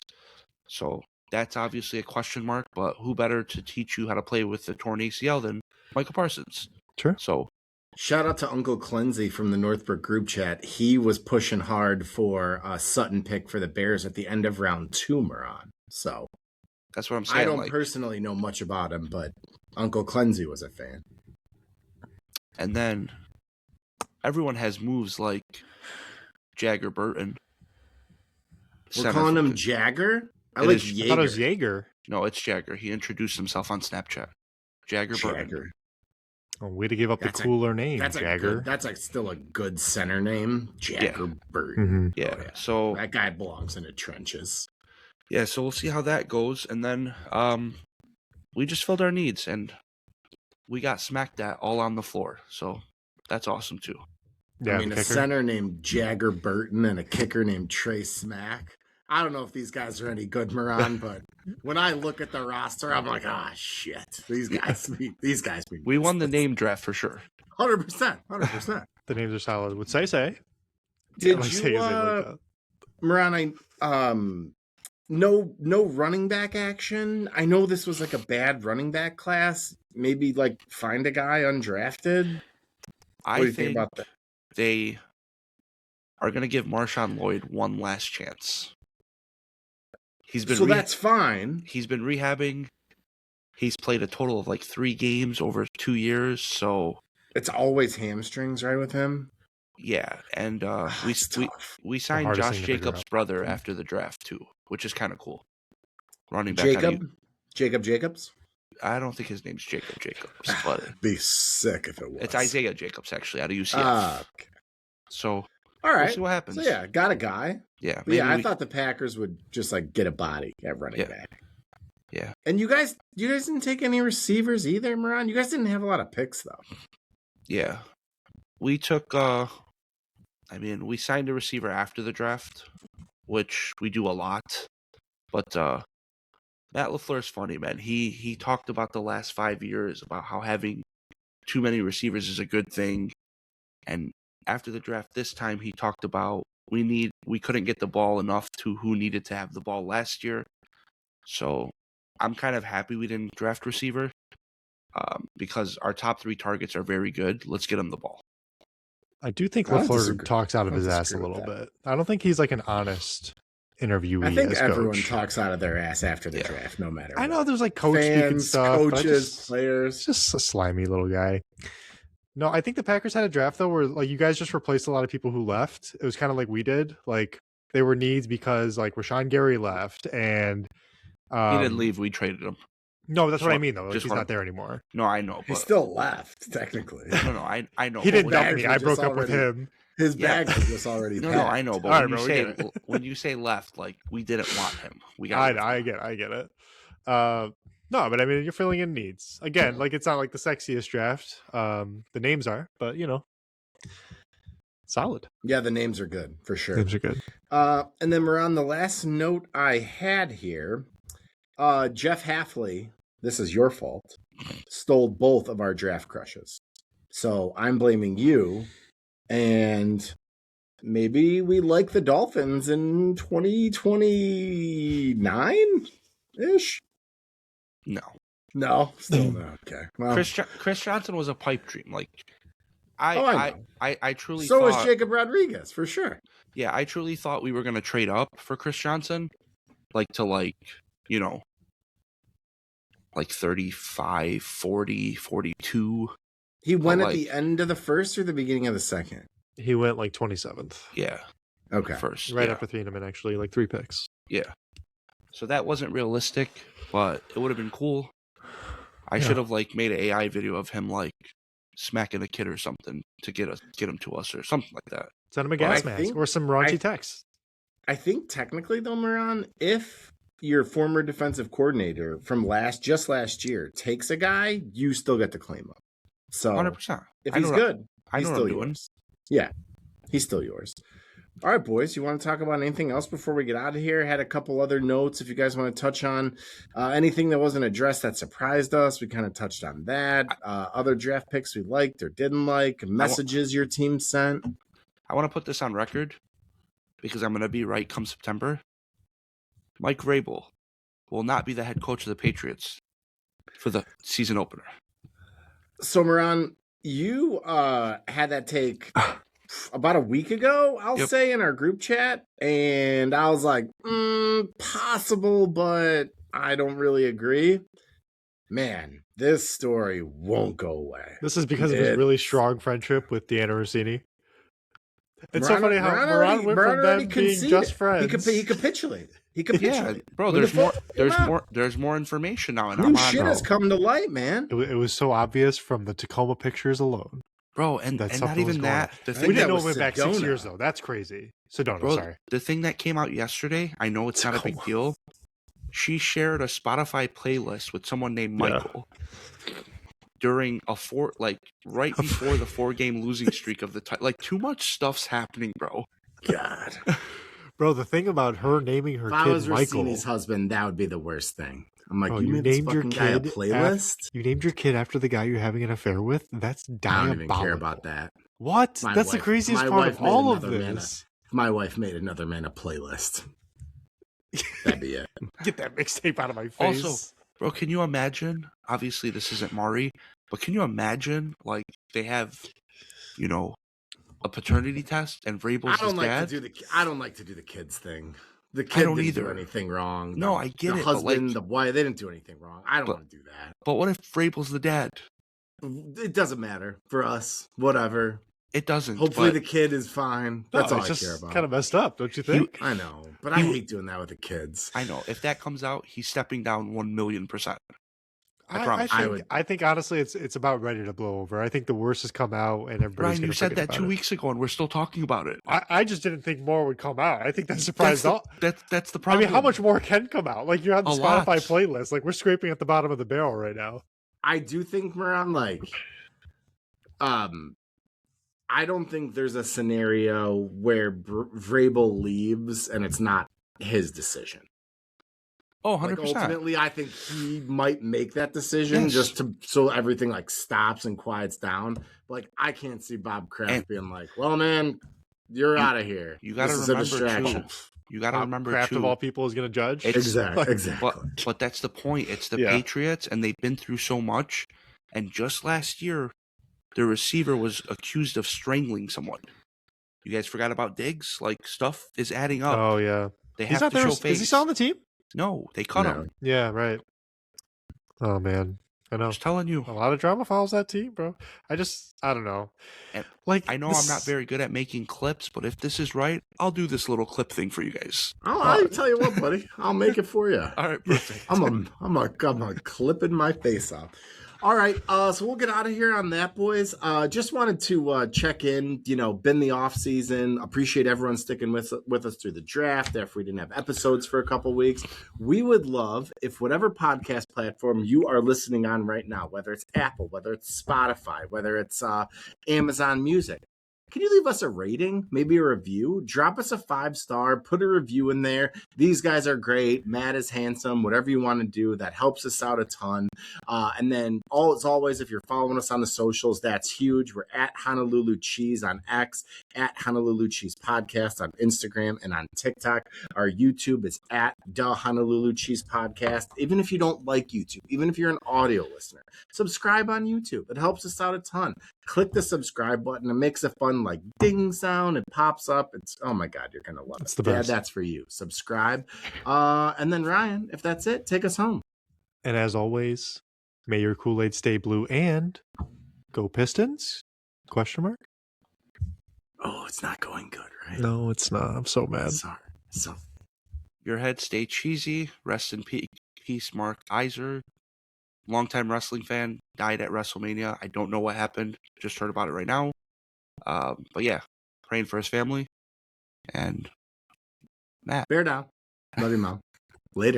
Speaker 3: So, that's obviously a question mark, but who better to teach you how to play with the torn ACL than Michael Parsons?
Speaker 2: Sure.
Speaker 3: So,
Speaker 1: shout out to Uncle Clenzy from the Northbrook group chat. He was pushing hard for a Sutton pick for the Bears at the end of round 2, Moran. So
Speaker 3: that's what I'm saying.
Speaker 1: I don't personally know much about him, but Uncle Clenzy was a fan.
Speaker 3: And then everyone has moves like Jagger Burton.
Speaker 1: We're calling him Jagger? I
Speaker 2: thought it was Jaeger.
Speaker 3: No, it's Jagger. He introduced himself on Snapchat. Jagger Burton.
Speaker 2: Oh, way to give up the cooler name, Jagger.
Speaker 1: That's still a good center name, Jagger Burton.
Speaker 3: Yeah. Oh, yeah. So
Speaker 1: that guy belongs in the trenches.
Speaker 3: Yeah, so we'll see how that goes, and then we just filled our needs, and we got smacked at all on the floor. So that's awesome too.
Speaker 1: Yeah, I mean, a center named Jagger Burton and a kicker named Trey Smack. I don't know if these guys are any good, Moran, but when I look at the roster, I'm like, shit. These guys.
Speaker 3: We won the name draft for sure.
Speaker 1: 100%.
Speaker 2: The names are solid. Would say?
Speaker 1: Did you, Moran? No running back action. I know this was like a bad running back class. Maybe like find a guy undrafted. What do you think about that?
Speaker 3: They are going to give Marshawn Lloyd one last chance. He's been
Speaker 1: that's fine.
Speaker 3: He's been rehabbing. He's played a total of like 3 games over 2 years, so
Speaker 1: it's always hamstrings, right, with him?
Speaker 3: Yeah, and we signed Josh Jacobs' brother after the draft too, which is kind of cool. Running back
Speaker 1: Jacob Jacobs?
Speaker 3: I don't think his name's Jacob Jacobs, but
Speaker 1: be sick if it was.
Speaker 3: It's Isaiah Jacobs actually out of UCF. Okay. So
Speaker 1: all right,
Speaker 3: we'll see what happens.
Speaker 1: So yeah, got a guy.
Speaker 3: Yeah,
Speaker 1: I thought the Packers would just like get a body at running back.
Speaker 3: Yeah,
Speaker 1: and you guys didn't take any receivers either, Moran. You guys didn't have a lot of picks though.
Speaker 3: Yeah, we took. We signed a receiver after the draft, which we do a lot. But Matt LaFleur's funny, man. He talked about the last 5 years about how having too many receivers is a good thing, and after the draft this time, he talked about we couldn't get the ball enough to who needed to have the ball last year. So I'm kind of happy we didn't draft receiver because our top 3 targets are very good. Let's get them the ball.
Speaker 2: I do think LaFleur talks out of his ass a little bit. I don't think he's like an honest interviewee.
Speaker 1: I think everyone talks out of their ass after the draft, no matter what.
Speaker 2: I know there's like coach speaking stuff,
Speaker 1: coaches, players.
Speaker 2: Just a slimy little guy. No, I think the Packers had a draft though where like you guys just replaced a lot of people who left. It was kind of like we did. Like they were needs because like Rashawn Gary left and
Speaker 3: he didn't leave. We traded him.
Speaker 2: No, that's what I mean though. Like, he's not there anymore.
Speaker 3: No, I know.
Speaker 1: But he still left technically.
Speaker 3: No, I know.
Speaker 2: He didn't dump me. I broke up with him.
Speaker 1: His bags were just already.
Speaker 3: No, I know. But when you say left, like we didn't want him.
Speaker 2: I get it. No, but I mean, you're filling in needs. Again, like it's not like the sexiest draft. The names are, but solid.
Speaker 1: Yeah, the names are good for sure.
Speaker 2: Names are good.
Speaker 1: And then we're on the last note I had here. Jeff Halfley, this is your fault, stole both of our draft crushes. So I'm blaming you. And maybe we like the Dolphins in 2029-ish? No, still no. Okay. Well,
Speaker 3: Chris Johnson was a pipe dream. Like I truly
Speaker 1: so
Speaker 3: thought,
Speaker 1: was Jacob Rodriguez for sure.
Speaker 3: Yeah, I truly thought we were going to trade up for Chris Johnson, like 35, 40, 42.
Speaker 1: He went at the end of the first or the beginning of the second?
Speaker 2: He went like 27th.
Speaker 3: Yeah.
Speaker 1: Okay.
Speaker 3: First.
Speaker 2: Right after Thieneman, actually, like 3 picks.
Speaker 3: Yeah. So that wasn't realistic, but it would have been cool. I should have made an AI video of him smacking a kid or something to get him to us or something like that.
Speaker 2: Send him a gas mask or some raunchy text.
Speaker 1: I think technically though, Moran, if your former defensive coordinator from last year takes a guy, you still get to claim him. So
Speaker 3: 100%.
Speaker 1: If he's good,
Speaker 3: he's
Speaker 1: still yours. Yeah, he's still yours. All right, boys, you want to talk about anything else before we get out of here? Had a couple other notes if you guys want to touch on anything that wasn't addressed that surprised us. We kind of touched on that. Other draft picks we liked or didn't like, messages your team sent.
Speaker 3: I want to put this on record because I'm going to be right come September. Mike Vrabel, will not be the head coach of the Patriots for the season opener.
Speaker 1: So, Moran, you had that take about a week ago, I'll say, in our group chat, and I was like, possible, but I don't really agree. Man, this story won't go away.
Speaker 2: This is because of his really strong friendship with Deanna Rossini. It's so funny how Moran went from them being just friends.
Speaker 1: He capitulated.
Speaker 3: Yeah, bro. There's more information now.
Speaker 1: New shit has come to light, man.
Speaker 2: It was so obvious from the Tacoma pictures alone,
Speaker 3: bro. And not even that.
Speaker 2: We didn't know him back 6 years though. That's crazy. Sedona,
Speaker 3: bro,
Speaker 2: sorry.
Speaker 3: The thing that came out yesterday, I know it's not a big deal. She shared a Spotify playlist with someone named Michael during right before the 4-game losing streak of the too much stuff's happening, bro.
Speaker 1: God.
Speaker 2: Bro, the thing about her naming her kid Michael. If I was
Speaker 1: Rossini's husband, that would be the worst thing. I'm like,
Speaker 2: you named your kid
Speaker 1: a playlist?
Speaker 2: You named your kid after the guy you're having an affair with? That's diabolical.
Speaker 1: I don't even care about that.
Speaker 2: What? That's the craziest part of all of this.
Speaker 1: My wife made another man a playlist. That'd be it.
Speaker 2: Get that mixtape out of my face.
Speaker 3: Also, bro, can you imagine? Obviously, this isn't Mari, but can you imagine, they have, a paternity test and Vrabel's his dad?
Speaker 1: I don't like to do the kids thing. The kid didn't do anything wrong.
Speaker 3: No, I get it.
Speaker 1: The husband, the wife, they didn't do anything wrong. I don't want to do that.
Speaker 3: But what if Vrabel's the dad?
Speaker 1: It doesn't matter for us. Whatever.
Speaker 3: It doesn't.
Speaker 1: Hopefully the kid is fine. That's all I care about.
Speaker 2: Kind of messed up, don't you think?
Speaker 1: I know, but I hate doing that with the kids.
Speaker 3: I know. If that comes out, he's stepping down 1,000,000%. I promise.
Speaker 2: I think honestly, it's about ready to blow over. I think the worst has come out, and everybody's.
Speaker 3: Brian, you said that 2 weeks ago, and we're still talking about it.
Speaker 2: I just didn't think more would come out. I think that surprised all.
Speaker 3: That's the problem.
Speaker 2: I mean, how much more can come out? You're on the Spotify playlist. We're scraping at the bottom of the barrel right now.
Speaker 1: I do think, Moran, I don't think there's a scenario where Vrabel leaves and it's not his decision.
Speaker 3: Oh, 100%.
Speaker 1: Ultimately, I think he might make that decision so everything stops and quiets down. But I can't see Bob Kraft being like, "Well, man, you're out of here."
Speaker 3: You got to remember too. You got to remember
Speaker 2: Kraft of all people is going to judge.
Speaker 1: Exactly.
Speaker 3: But that's the point. It's the Patriots, and they've been through so much. And just last year, the receiver was accused of strangling someone. You guys forgot about Diggs? Stuff is adding up.
Speaker 2: Oh, yeah.
Speaker 3: They have to show face.
Speaker 2: Is he still on the team?
Speaker 3: No, they cut him.
Speaker 2: Yeah, right. Oh, man. I know.
Speaker 3: I'm just telling you.
Speaker 2: A lot of drama follows that team, bro. I don't know.
Speaker 3: And I know I'm not very good at making clips, but if this is right, I'll do this little clip thing for you guys.
Speaker 1: I'll tell you what, buddy. I'll make it for you.
Speaker 3: All right, perfect.
Speaker 1: I'm clipping my face off. All right, so we'll get out of here on that, boys. Just wanted to check in, been the off season. Appreciate everyone sticking with us through the draft after we didn't have episodes for a couple weeks. We would love if whatever podcast platform you are listening on right now, whether it's Apple, whether it's Spotify, whether it's Amazon Music, can you leave us a rating, maybe a review? Drop us a 5-star, put a review in there. These guys are great. Matt is handsome. Whatever you want to do, that helps us out a ton. And then, as always, if you're following us on the socials, that's huge. We're at Honolulu Cheese on X, at Honolulu Cheese Podcast on Instagram and on TikTok. Our YouTube is at the Honolulu Cheese Podcast. Even if you don't like YouTube, even if you're an audio listener, subscribe on YouTube. It helps us out a ton. Click the subscribe button. It makes a fun ding sound. It pops up. It's, oh my God, you're gonna love it.
Speaker 2: The best.
Speaker 1: Yeah, that's for you. Subscribe. And then Ryan, if that's it, take us home.
Speaker 2: And as always, may your Kool-Aid stay blue and go Pistons? ?
Speaker 1: Oh, it's not going good, right?
Speaker 2: No, it's not. I'm so mad.
Speaker 1: Sorry. So
Speaker 3: your head stay cheesy. Rest in peace, Mark Iser. Longtime wrestling fan, died at WrestleMania. I don't know what happened. Just heard about it right now. But yeah, praying for his family. And Matt.
Speaker 1: Bear down. Love you, Mom. Later.